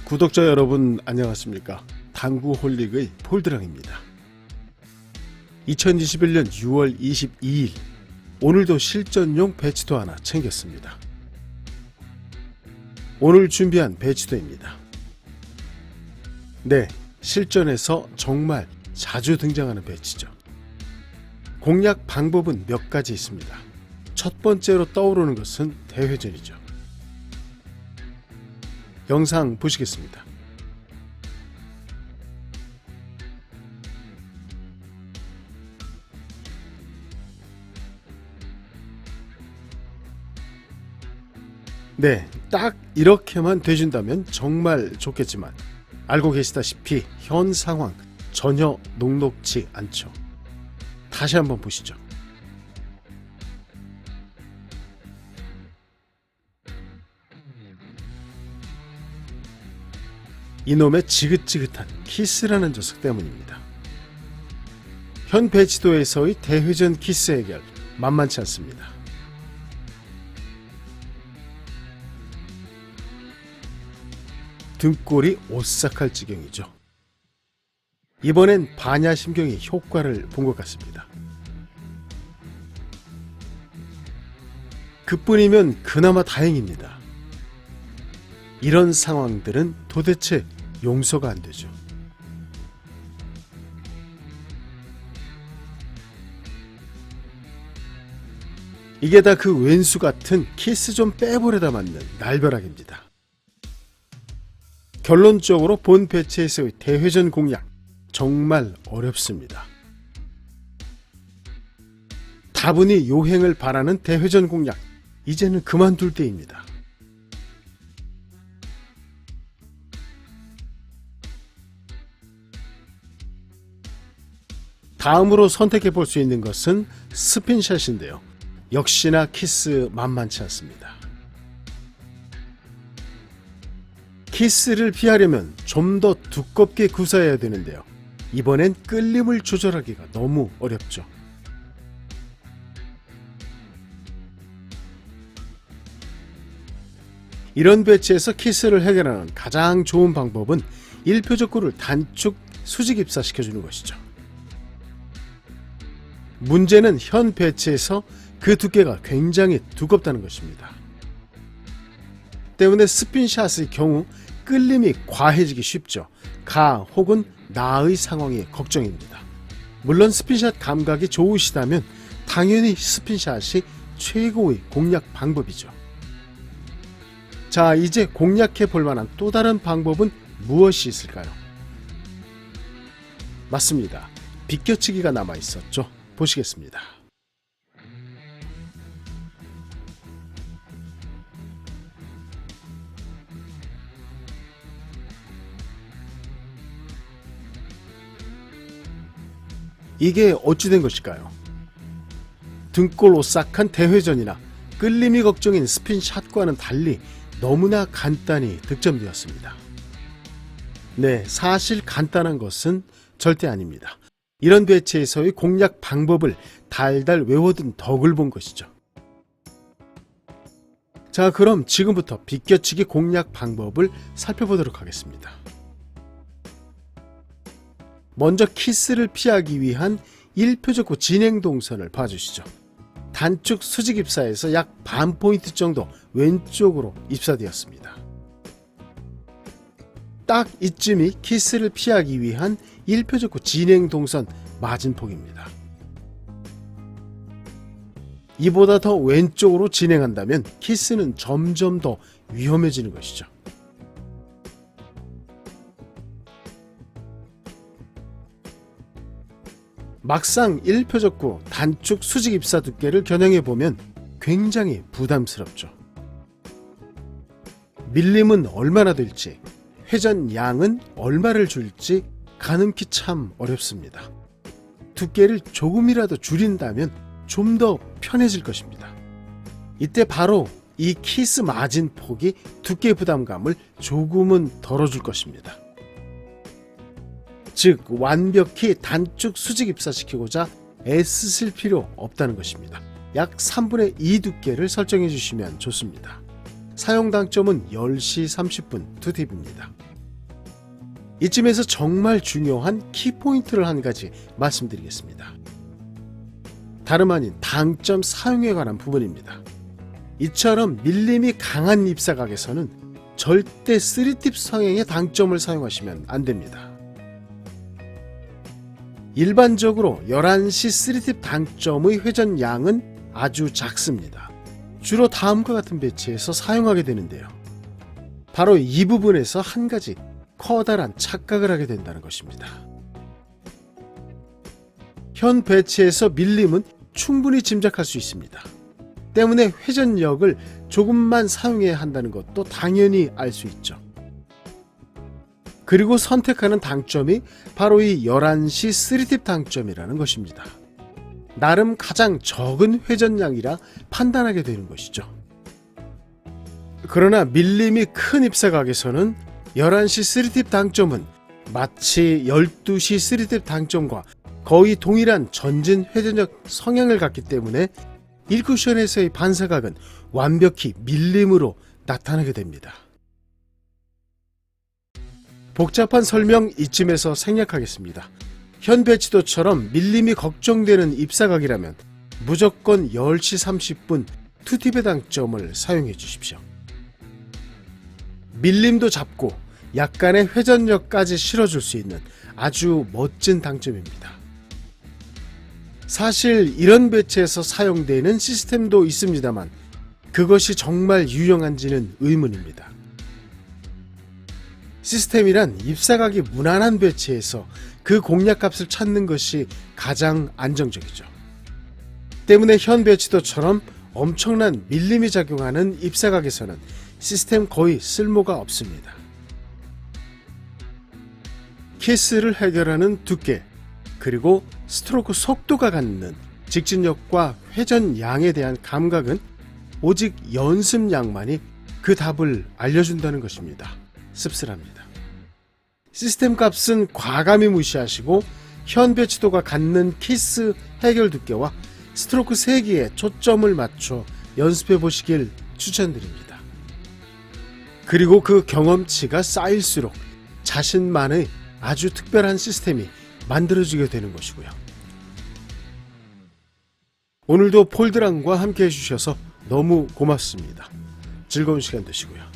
구독자 여러분 안녕하십니까? 당구 홀릭의 폴드랑입니다. 2021년 6월 22일 오늘도 실전용 배치도 하나 챙겼습니다. 오늘 준비한 배치도입니다. 네, 실전에서 정말 자주 등장하는 배치죠. 공략 방법은 몇 가지 있습니다. 첫 번째로 떠오르는 것은 대회전이죠. 영상 보시겠습니다. 네, 딱 이렇게만 돼준다면 정말 좋겠지만 알고 계시다시피 현 상황 전혀 녹록지 않죠. 다시 한번 보시죠. 이놈의 지긋지긋한 키스라는 녀석 때문입니다. 현 배치도에서의 대회전 키스 해결 만만치 않습니다. 등골이 오싹할 지경이죠. 이번엔 반야심경이 효과를 본 것 같습니다. 그뿐이면 그나마 다행입니다. 이런 상황들은 도대체 용서가 안 되죠. 이게 다 그 왼수 같은 키스 좀 빼버려다 맞는 날벼락입니다. 결론적으로 본 배치에서의 대회전 공략 정말 어렵습니다. 다분히 요행을 바라는 대회전 공략 이제는 그만둘 때입니다. 다음으로 선택해 볼 수 있는 것은 스핀샷인데요. 역시나 키스 만만치 않습니다. 키스를 피하려면 좀 더 두껍게 구사해야 되는데요. 이번엔 끌림을 조절하기가 너무 어렵죠. 이런 배치에서 키스를 해결하는 가장 좋은 방법은 1표적 구를 단축 수직 입사시켜주는 것이죠. 문제는 현 배치에서 그 두께가 굉장히 두껍다는 것입니다. 때문에 스핀샷의 경우 끌림이 과해지기 쉽죠. 가 혹은 나의 상황이 걱정입니다. 물론 스핀샷 감각이 좋으시다면 당연히 스핀샷이 최고의 공략 방법이죠. 자, 이제 공략해 볼 만한 또 다른 방법은 무엇이 있을까요? 맞습니다. 비껴치기가 남아 있었죠. 보시겠습니다. 이게 어찌 된 것일까요? 등골 오싹한 대회전이나 끌림이 걱정인 스핀샷과는 달리 너무나 간단히 득점되었습니다. 네, 사실 간단한 것은 절대 아닙니다. 이런 배치에서의 공략 방법을 달달 외워둔 덕을 본 것이죠. 자, 그럼 지금부터 비껴치기 공략 방법을 살펴보도록 하겠습니다. 먼저 키스를 피하기 위한 1표적 구 진행 동선을 봐주시죠. 단축 수직 입사에서 약 반 포인트 정도 왼쪽으로 입사되었습니다. 딱 이쯤이 키스를 피하기 위한 1표적 구 진행 동선 마진폭입니다. 이보다 더 왼쪽으로 진행한다면 키스는 점점 더 위험해지는 것이죠. 막상 1표적 구 단축 수직 입사 두께를 겨냥해 보면 굉장히 부담스럽죠. 밀림은 얼마나 될지, 회전 양은 얼마를 줄지 가늠기 참 어렵습니다. 두께를 조금이라도 줄인다면 좀 더 편해질 것입니다. 이때 바로 이 키스 마진 폭이 두께 부담감을 조금은 덜어줄 것입니다. 즉 완벽히 단축 수직 입사시키고자 애쓰실 필요 없다는 것입니다. 약 3분의 2 두께를 설정해 주시면 좋습니다. 사용 당점은 10시 30분 2팁입니다. 이쯤에서 정말 중요한 키포인트를 한 가지 말씀드리겠습니다. 다름 아닌 당점 사용에 관한 부분입니다. 이처럼 밀림이 강한 ip사각에서는 절대 3팁 성향의 당점을 사용하시면 안됩니다. 일반적으로 11시 3팁 당점의 회전량은 아주 작습니다. 주로 다음과 같은 배치에서 사용하게 되는데요. 바로 이 부분에서 한 가지 커다란 착각을 하게 된다는 것입니다. 현 배치에서 밀림은 충분히 짐작할 수 있습니다. 때문에 회전력을 조금만 사용해야 한다는 것도 당연히 알 수 있죠. 그리고 선택하는 당점이 바로 이 11시 3팁 당점이라는 것입니다. 나름 가장 적은 회전량이라 판단하게 되는 것이죠. 그러나 밀림이 큰 ip사각에서는 11시 3팁 당점은 마치 12시 3팁 당점과 거의 동일한 전진 회전력 성향을 갖기 때문에 일쿠션에서의 반사각은 완벽히 밀림으로 나타나게 됩니다. 복잡한 설명 이쯤에서 생략하겠습니다. 현 배치도처럼 밀림이 걱정되는 ip사각이라면 무조건 10시 30분 2팁의 당점을 사용해 주십시오. 밀림도 잡고 약간의 회전력까지 실어줄 수 있는 아주 멋진 당점입니다. 사실 이런 배치에서 사용되는 시스템도 있습니다만 그것이 정말 유용한지는 의문입니다. 시스템이란 ip사각이 무난한 배치에서 그 공략값을 찾는 것이 가장 안정적이죠. 때문에 현 배치도처럼 엄청난 밀림이 작용하는 ip사각에서는 시스템 거의 쓸모가 없습니다. 키스를 해결하는 두께, 그리고 스트로크 속도가 갖는 직진력과 회전량에 대한 감각은 오직 연습량만이 그 답을 알려준다는 것입니다. 씁쓸합니다. 시스템 값은 과감히 무시하시고 현 배치도가 갖는 키스 해결 두께와 스트로크 세기에 초점을 맞춰 연습해 보시길 추천드립니다. 그리고 그 경험치가 쌓일수록 자신만의 아주 특별한 시스템이 만들어지게 되는 것이고요. 오늘도 폴드랑과 함께 해주셔서 너무 고맙습니다. 즐거운 시간 되시고요.